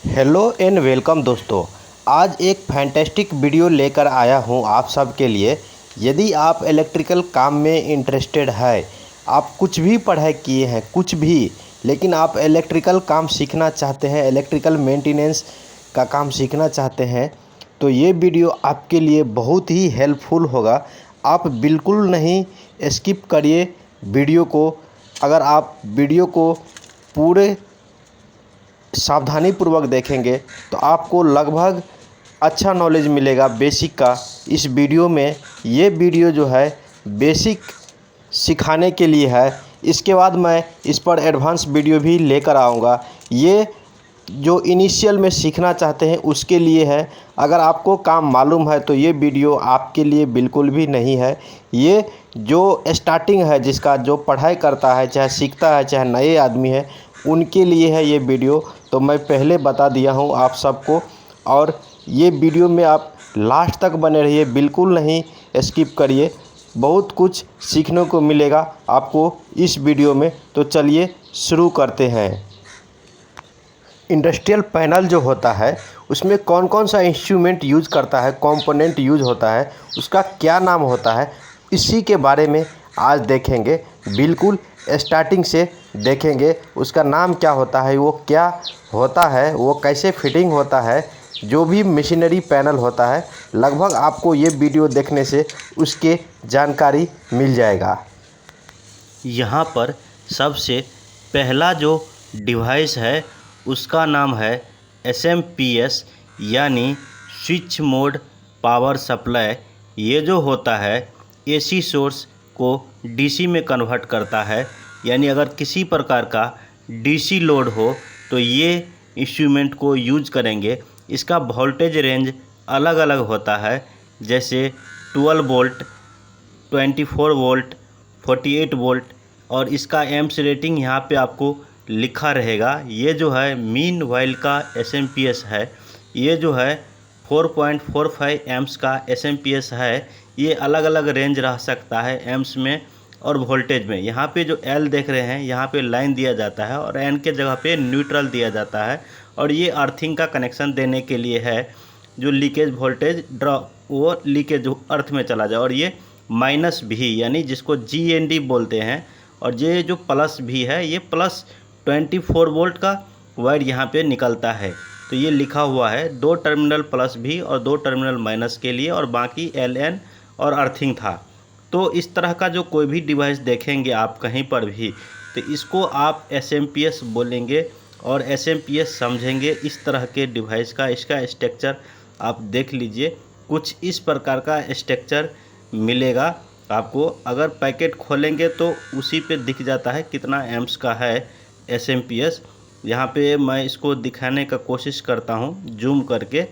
Hello and welcome दोस्तों। आज एक फैंटेस्टिक वीडियो लेकर आया हूं आप सब के लिए। यदि आप इलेक्ट्रिकल काम में इंटरेस्टेड है, आप कुछ भी पढ़ाई किए हैं कुछ भी, लेकिन आप इलेक्ट्रिकल काम सीखना चाहते हैं, इलेक्ट्रिकल मेंटेनेंस का काम सीखना चाहते हैं, तो ये वीडियो आपके लिए बहुत ही हेल्पफुल होगा। आप बिल्कुल नहीं स्किप करिए वीडियो को। अगर आप वीडियो को पूरे सावधानीपूर्वक देखेंगे तो आपको लगभग अच्छा नॉलेज मिलेगा बेसिक का इस वीडियो में। ये वीडियो जो है बेसिक सिखाने के लिए है। इसके बाद मैं इस पर एडवांस वीडियो भी लेकर आऊँगा। ये जो इनिशियल में सीखना चाहते हैं उसके लिए है। अगर आपको काम मालूम है तो ये वीडियो आपके लिए बिल्कुल भी नहीं है। ये जो स्टार्टिंग है, जिसका जो पढ़ाई करता है, चाहे सीखता है चाहे नए आदमी है, उनके लिए है ये वीडियो। तो मैं पहले बता दिया हूँ आप सबको, और ये वीडियो में आप लास्ट तक बने रहिए, बिल्कुल नहीं स्किप करिए। बहुत कुछ सीखने को मिलेगा आपको इस वीडियो में। तो चलिए शुरू करते हैं। इंडस्ट्रियल पैनल जो होता है उसमें कौन कौन सा इंस्ट्रूमेंट यूज करता है, कंपोनेंट यूज होता है, उसका क्या नाम होता है, इसी के बारे में आज देखेंगे। बिल्कुल स्टार्टिंग से देखेंगे उसका नाम क्या होता है, वो क्या होता है, वो कैसे फिटिंग होता है। जो भी मशीनरी पैनल होता है लगभग आपको ये वीडियो देखने से उसके जानकारी मिल जाएगा। यहाँ पर सबसे पहला जो डिवाइस है उसका नाम है SMPS यानी स्विच मोड पावर सप्लाई। ये जो होता है AC सोर्स को DC में कन्वर्ट करता है। यानी अगर किसी प्रकार का DC लोड हो तो ये इंस्ट्रूमेंट को यूज करेंगे। इसका वोल्टेज रेंज अलग अलग होता है, जैसे 12 वोल्ट, 24 वोल्ट, 48 वोल्ट, और इसका एम्प्स रेटिंग यहाँ पे आपको लिखा रहेगा। ये जो है मीन वाइल का SMPS है। ये जो है 4.45 एम्प्स का SMPS है। ये अलग अलग रेंज रह सकता है एम्प्स में और वोल्टेज में। यहाँ पे जो L देख रहे हैं यहाँ पे लाइन दिया जाता है और N के जगह पे न्यूट्रल दिया जाता है। और ये अर्थिंग का कनेक्शन देने के लिए है, जो लीकेज वोल्टेज ड्रॉप वो लीकेज अर्थ में चला जाए। और ये माइनस भी यानी जिसको GND बोलते हैं, और ये जो प्लस भी है ये प्लस 24 वोल्ट का वायर यहाँ पे निकलता है। तो ये लिखा हुआ है 2 टर्मिनल प्लस भी और 2 टर्मिनल माइनस के लिए, और बाकी LN और अर्थिंग था। तो इस तरह का जो कोई भी डिवाइस देखेंगे आप कहीं पर भी, तो इसको आप SMPS बोलेंगे और SMPS समझेंगे। इस तरह के डिवाइस का इसका स्ट्रक्चर आप देख लीजिए, कुछ इस प्रकार का स्ट्रक्चर मिलेगा आपको। अगर पैकेट खोलेंगे तो उसी पे दिख जाता है कितना एम्प्स का है SMPS। यहाँ पे मैं इसको दिखाने का कोशिश करता हूँ जूम करके।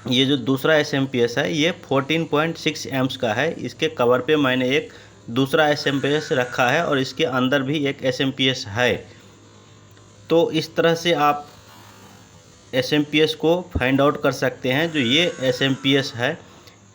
ये जो दूसरा SMPS है ये 14.6 एम्प्स का है। इसके कवर पे मैंने एक दूसरा SMPS रखा है और इसके अंदर भी एक SMPS है। तो इस तरह से आप SMPS को फाइंड आउट कर सकते हैं। जो ये SMPS है,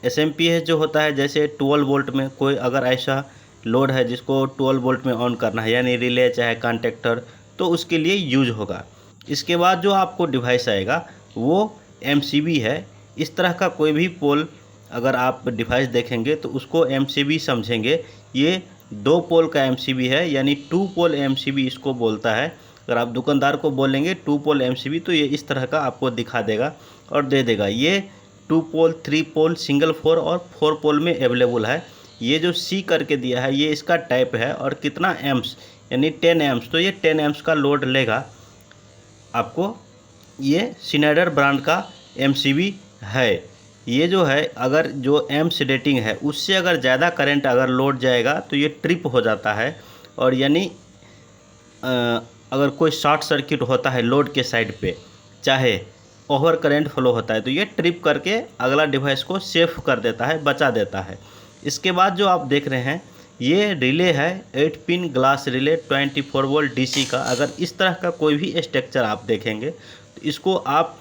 SMPS जो होता है, जैसे 12 वोल्ट में कोई अगर ऐसा लोड है जिसको 12 वोल्ट में ऑन करना है, यानी रिले चाहे कॉन्टेक्टर, तो उसके लिए यूज होगा। इसके बाद जो आपको डिवाइस आएगा वो MCB है। इस तरह का कोई भी पोल अगर आप डिवाइस देखेंगे तो उसको MCB समझेंगे। ये 2 पोल का MCB है, यानी 2 पोल MCB इसको बोलता है। अगर आप दुकानदार को बोलेंगे 2 पोल MCB तो ये इस तरह का आपको दिखा देगा और दे देगा। ये 2 पोल, 3 पोल, सिंगल 4 और 4 पोल में अवेलेबल है। ये जो C करके दिया है ये इसका टाइप है, और कितना एम्प्स यानी 10 एम्प्स, तो ये 10 एम्प्स का लोड लेगा आपको। ये सिनेडर ब्रांड का MCB है। ये जो है अगर जो एम्प्स रेटिंग है उससे अगर ज़्यादा करंट अगर लोड जाएगा तो ये ट्रिप हो जाता है। और यानी अगर कोई शॉर्ट सर्किट होता है लोड के साइड पे, चाहे ओवर करंट फ्लो होता है, तो ये ट्रिप करके अगला डिवाइस को सेफ कर देता है, बचा देता है। इसके बाद जो आप देख रहे हैं ये रिले है, 8 pin glass relay 24 volt DC का। अगर इस तरह का कोई भी स्ट्रक्चर आप देखेंगे तो इसको आप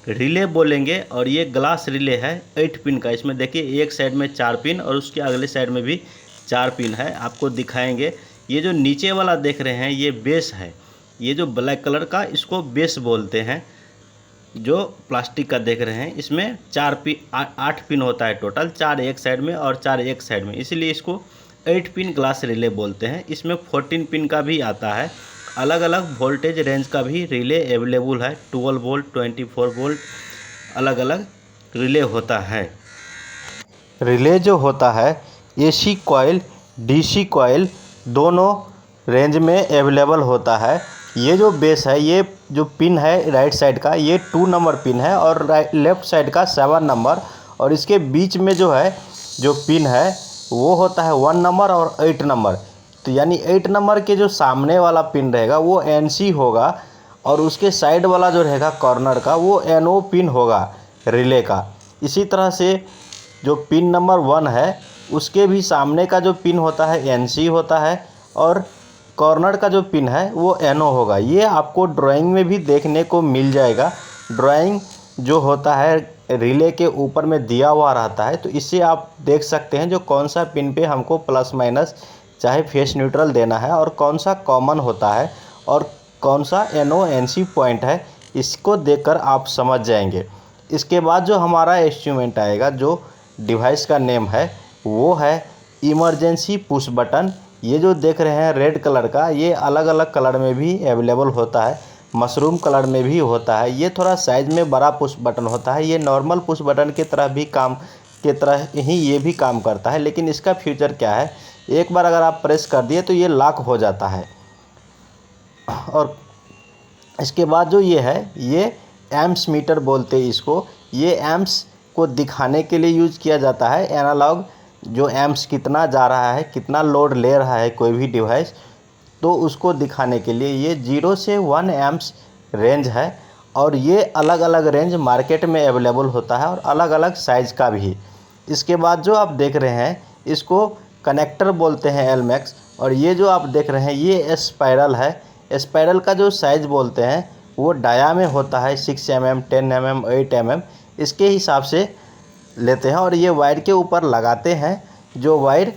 रिले बोलेंगे। और ये ग्लास रिले है 8 पिन का। इसमें देखिए एक साइड में 4 पिन और उसके अगले साइड में भी 4 पिन है, आपको दिखाएंगे। ये जो नीचे वाला देख रहे हैं ये बेस है। ये जो ब्लैक कलर का इसको बेस बोलते हैं, जो प्लास्टिक का देख रहे हैं। इसमें 8 पिन होता है टोटल, 4 एक साइड में और 4 एक साइड में, इसीलिए इसको 8 पिन ग्लास रिले बोलते हैं। इसमें 14 पिन का भी आता है। अलग अलग वोल्टेज रेंज का भी रिले अवेलेबल है, 12 वोल्ट 24 वोल्ट अलग अलग रिले होता है। रिले जो होता है एसी कॉइल डीसी कॉइल दोनों रेंज में अवेलेबल होता है। ये जो बेस है, ये जो पिन है राइट साइड का, ये 2 नंबर पिन है और लेफ्ट साइड का 7 नंबर, और इसके बीच में जो है जो पिन है वो होता है 1 नंबर और 8 नंबर। तो यानी 8 नंबर के जो सामने वाला पिन रहेगा वो NC होगा, और उसके साइड वाला जो रहेगा कॉर्नर का वो NO पिन होगा रिले का। इसी तरह से जो पिन नंबर 1 है उसके भी सामने का जो पिन होता है NC होता है, और कॉर्नर का जो पिन है वो NO होगा। ये आपको ड्राइंग में भी देखने को मिल जाएगा। ड्राइंग जो होता है रिले के ऊपर में दिया हुआ रहता है, तो इससे आप देख सकते हैं जो कौन सा पिन पे हमको प्लस माइनस चाहे फेस न्यूट्रल देना है, और कौन सा कॉमन होता है और कौन सा NO NC पॉइंट है, इसको देखकर आप समझ जाएंगे। इसके बाद जो हमारा इंस्ट्रूमेंट आएगा, जो डिवाइस का नेम है वो है इमरजेंसी पुश बटन। ये जो देख रहे हैं रेड कलर का, ये अलग अलग कलर में भी अवेलेबल होता है, मशरूम कलर में भी होता है। ये थोड़ा साइज़ में बड़ा पुश बटन होता है। ये नॉर्मल पुश बटन की तरह ही ये भी काम करता है, लेकिन इसका फीचर क्या है, एक बार अगर आप प्रेस कर दिए तो ये लॉक हो जाता है। और इसके बाद जो ये है, ये एम्प्स मीटर बोलते हैं इसको। ये एम्प्स को दिखाने के लिए यूज़ किया जाता है। एनालॉग जो एम्प्स कितना जा रहा है, कितना लोड ले रहा है कोई भी डिवाइस, तो उसको दिखाने के लिए ये 0 से 1 एम्प्स रेंज है। और ये अलग अलग रेंज मार्केट में अवेलेबल होता है, और अलग अलग साइज़ का भी। इसके बाद जो आप देख रहे हैं इसको कनेक्टर बोलते हैं एलमैक्स। और ये जो आप देख रहे हैं ये स्पाइरल है। स्पाइरल का जो साइज़ बोलते हैं वो डाया में होता है, 6 mm 10 mm 8 mm इसके हिसाब से लेते हैं। और ये वायर के ऊपर लगाते हैं, जो वायर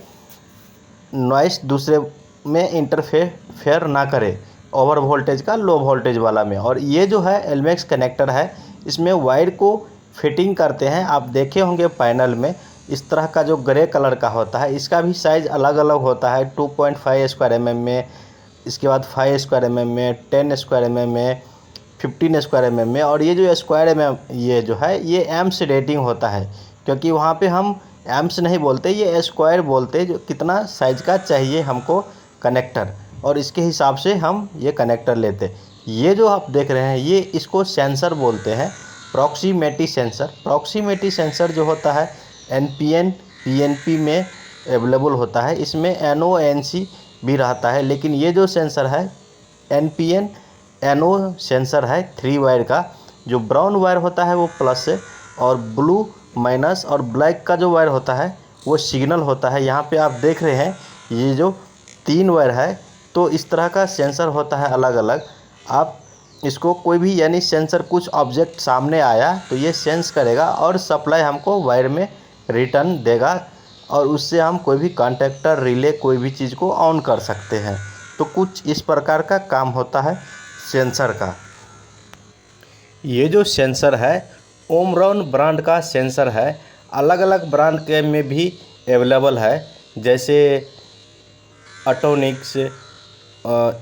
नॉइस दूसरे में इंटरफेयर ना करे, ओवर वोल्टेज का लो वोल्टेज वाला में। और ये जो है एलमैक्स कनेक्टर है, इसमें वायर को फिटिंग करते हैं। आप देखे होंगे पैनल में इस तरह का जो ग्रे कलर का होता है, इसका भी साइज़ अलग अलग होता है, 2.5 स्क्वायर mm में, इसके बाद 5 स्क्वायर mm में, 10 स्क्वायर mm में, 15 स्क्वायर mm में। और ये जो स्क्वायर mm ये जो है ये एम्प्स रेटिंग होता है, क्योंकि वहाँ पे हम एम्प्स नहीं बोलते, ये स्क्वायर बोलते, जो कितना साइज़ का चाहिए हमको कनेक्टर, और इसके हिसाब से हम ये कनेक्टर लेते। ये जो आप देख रहे हैं ये इसको सेंसर बोलते हैं, प्रॉक्सिमिटी सेंसर। प्रॉक्सिमिटी सेंसर जो होता है NPN PNP में अवेलेबल होता है। इसमें NO NC भी रहता है, लेकिन ये जो सेंसर है NPN NO सेंसर है 3 वायर का। जो ब्राउन वायर होता है वो प्लस है, और ब्लू माइनस, और ब्लैक का जो वायर होता है वो सिग्नल होता है। यहाँ पे आप देख रहे हैं ये जो 3 वायर है, तो इस तरह का सेंसर होता है अलग अलग। आप इसको कोई भी यानी सेंसर कुछ ऑब्जेक्ट सामने आया तो ये सेंस करेगा और सप्लाई हमको वायर में रिटर्न देगा, और उससे हम कोई भी कॉन्टैक्टर रिले कोई भी चीज़ को ऑन कर सकते हैं। तो कुछ इस प्रकार का काम होता है सेंसर का। ये जो सेंसर है ओमरॉन ब्रांड का सेंसर है, अलग अलग ब्रांड के में भी अवेलेबल है, जैसे अटोनिक्स,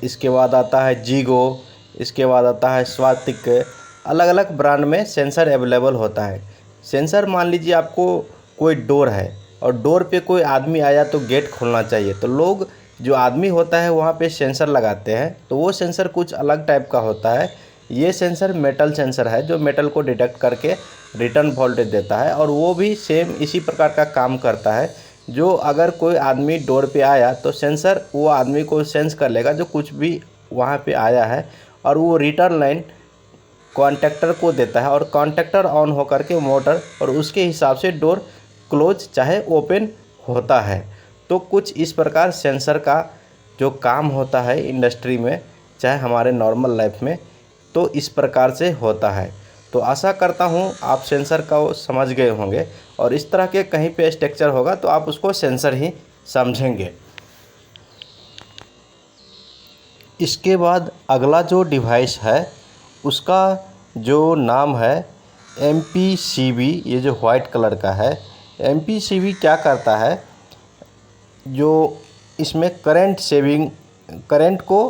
इसके बाद आता है जीगो, इसके बाद आता है स्वातिक। अलग अलग ब्रांड में सेंसर अवेलेबल होता है। सेंसर मान लीजिए आपको कोई डोर है और डोर पे कोई आदमी आया तो गेट खोलना चाहिए, तो लोग जो आदमी होता है वहाँ पे सेंसर लगाते हैं, तो वो सेंसर कुछ अलग टाइप का होता है। ये सेंसर मेटल सेंसर है, जो मेटल को डिटेक्ट करके रिटर्न वोल्टेज देता है, और वो भी सेम इसी प्रकार का काम करता है। जो अगर कोई आदमी डोर पे आया तो सेंसर वो आदमी को सेंस कर लेगा जो कुछ भी वहाँ पे आया है, और वो रिटर्न लाइन कॉन्टैक्टर को देता है, और कॉन्टैक्टर ऑन होकर के मोटर, और उसके हिसाब से डोर क्लोज चाहे ओपन होता है। तो कुछ इस प्रकार सेंसर का जो काम होता है इंडस्ट्री में चाहे हमारे नॉर्मल लाइफ में, तो इस प्रकार से होता है। तो आशा करता हूँ आप सेंसर का वो समझ गए होंगे, और इस तरह के कहीं पे स्ट्रक्चर होगा तो आप उसको सेंसर ही समझेंगे। इसके बाद अगला जो डिवाइस है उसका जो नाम है MPCB, ये जो वाइट कलर का है। MPCB क्या करता है, जो इसमें करंट को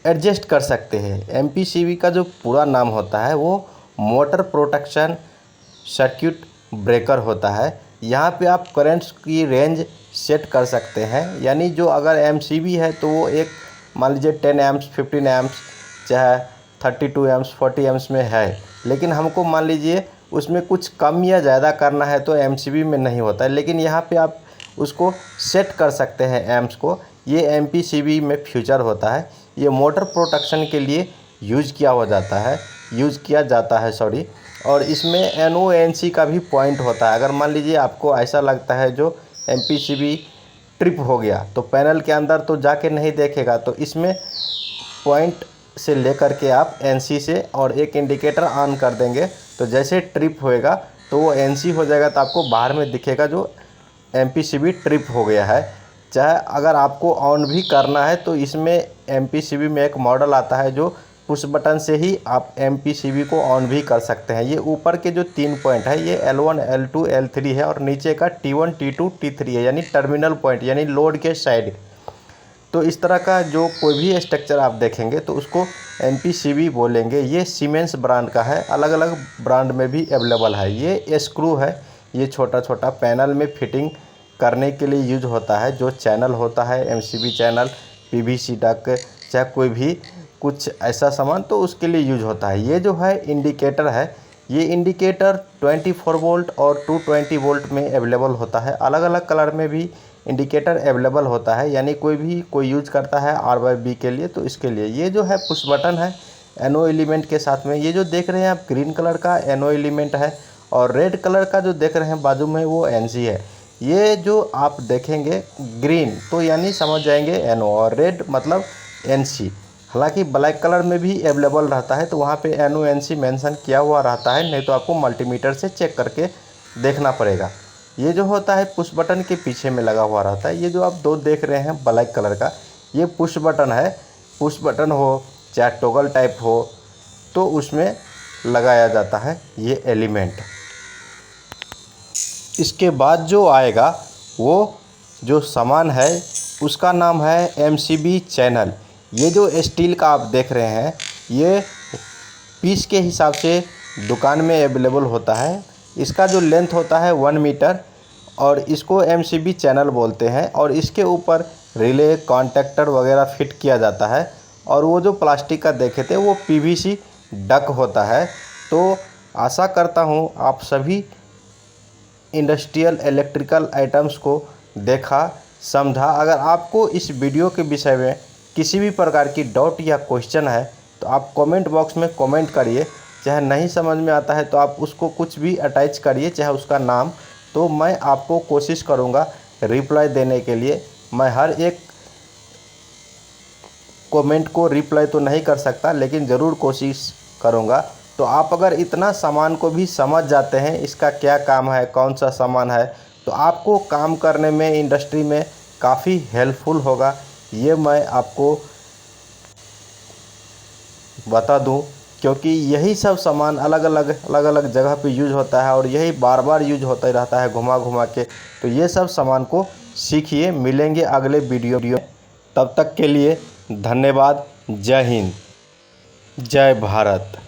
एडजस्ट कर सकते हैं। MPCB का जो पूरा नाम होता है वो मोटर प्रोटेक्शन सर्किट ब्रेकर होता है। यहाँ पे आप करंट्स की रेंज सेट कर सकते हैं, यानी जो अगर MCB है तो वो एक मान लीजिए 10 एम्प्स, 15 एम्प्स, चाहे 32 एम्प्स, 40 एम्प्स में है। लेकिन हमको मान लीजिए उसमें कुछ कम या ज़्यादा करना है तो MCB में नहीं होता है, लेकिन यहाँ पे आप उसको सेट कर सकते हैं एम्प्स को। ये MPCB में फीचर होता है। ये मोटर प्रोटेक्शन के लिए यूज़ किया जाता है सॉरी। और इसमें NONC का भी पॉइंट होता है। अगर मान लीजिए आपको ऐसा लगता है जो MPCB ट्रिप हो गया तो पैनल के अंदर तो जाके नहीं देखेगा, तो इसमें पॉइंट से लेकर के आप NC से और एक इंडिकेटर ऑन कर देंगे तो जैसे ट्रिप होएगा तो वो NC हो जाएगा, तो आपको बाहर में दिखेगा जो MPCB ट्रिप हो गया है। चाहे अगर आपको ऑन भी करना है तो इसमें MPCB में एक मॉडल आता है जो पुश बटन से ही आप MPCB को ऑन भी कर सकते हैं। ये ऊपर के जो 3 पॉइंट है ये L1, L2, L3 है और नीचे का T1, T2, T3 है, यानी टर्मिनल पॉइंट, यानी लोड के साइड। तो इस तरह का जो कोई भी स्ट्रक्चर आप देखेंगे तो उसको MPCB बोलेंगे। ये सीमेंस ब्रांड का है, अलग अलग ब्रांड में भी अवेलेबल है। ये स्क्रू है, ये छोटा छोटा पैनल में फिटिंग करने के लिए यूज होता है। जो चैनल होता है MCB चैनल, PVC डक, चाहे कोई भी कुछ ऐसा सामान, तो उसके लिए यूज होता है। ये जो है इंडिकेटर है, ये इंडिकेटर 24 वोल्ट और 220 वोल्ट में अवेलेबल होता है। अलग अलग कलर में भी इंडिकेटर अवेलेबल होता है, यानी कोई यूज करता है R/B के लिए तो इसके लिए। ये जो है पुश बटन है NO एलिमेंट के साथ में। ये जो देख रहे हैं आप ग्रीन कलर का NO एलिमेंट है और रेड कलर का जो देख रहे हैं बाजू में वो NC है। ये जो आप देखेंगे ग्रीन तो यानी समझ जाएंगे NO और रेड मतलब NC। हालांकि ब्लैक कलर में भी अवेलेबल रहता है तो वहाँ पे NONC मेंशन किया हुआ रहता है, नहीं तो आपको मल्टीमीटर से चेक करके देखना पड़ेगा। ये जो होता है पुश बटन के पीछे में लगा हुआ रहता है। ये जो आप दो देख रहे हैं ब्लैक कलर का, ये पुश बटन है। पुश बटन हो चाहे टॉगल टाइप हो तो उसमें लगाया जाता है ये एलिमेंट। इसके बाद जो आएगा वो जो सामान है उसका नाम है MCB चैनल। ये जो स्टील का आप देख रहे हैं ये पीस के हिसाब से दुकान में अवेलेबल होता है। इसका जो लेंथ होता है 1 मीटर और इसको MCB चैनल बोलते हैं। और इसके ऊपर रिले, कॉन्टैक्टर वगैरह फिट किया जाता है। और वो जो प्लास्टिक का देखे थे वो PVC डक होता है। तो आशा करता हूँ आप सभी इंडस्ट्रियल इलेक्ट्रिकल आइटम्स को देखा, समझा। अगर आपको इस वीडियो के विषय में किसी भी प्रकार की डाउट या क्वेश्चन है तो आप कमेंट बॉक्स में कमेंट करिए। चाहे नहीं समझ में आता है तो आप उसको कुछ भी अटैच करिए, चाहे उसका नाम, तो मैं आपको कोशिश करूँगा रिप्लाई देने के लिए। मैं हर एक कमेंट को रिप्लाई तो नहीं कर सकता लेकिन ज़रूर कोशिश करूँगा। तो आप अगर इतना सामान को भी समझ जाते हैं, इसका क्या काम है, कौन सा सामान है, तो आपको काम करने में इंडस्ट्री में काफ़ी हेल्पफुल होगा। ये मैं आपको बता दूं, क्योंकि यही सब सामान अलग अलग जगह पे यूज होता है और यही बार बार यूज होता ही रहता है घुमा घुमा के। तो ये सब सामान को सीखिए। मिलेंगे अगले वीडियो में, तब तक के लिए धन्यवाद। जय हिंद, जय भारत।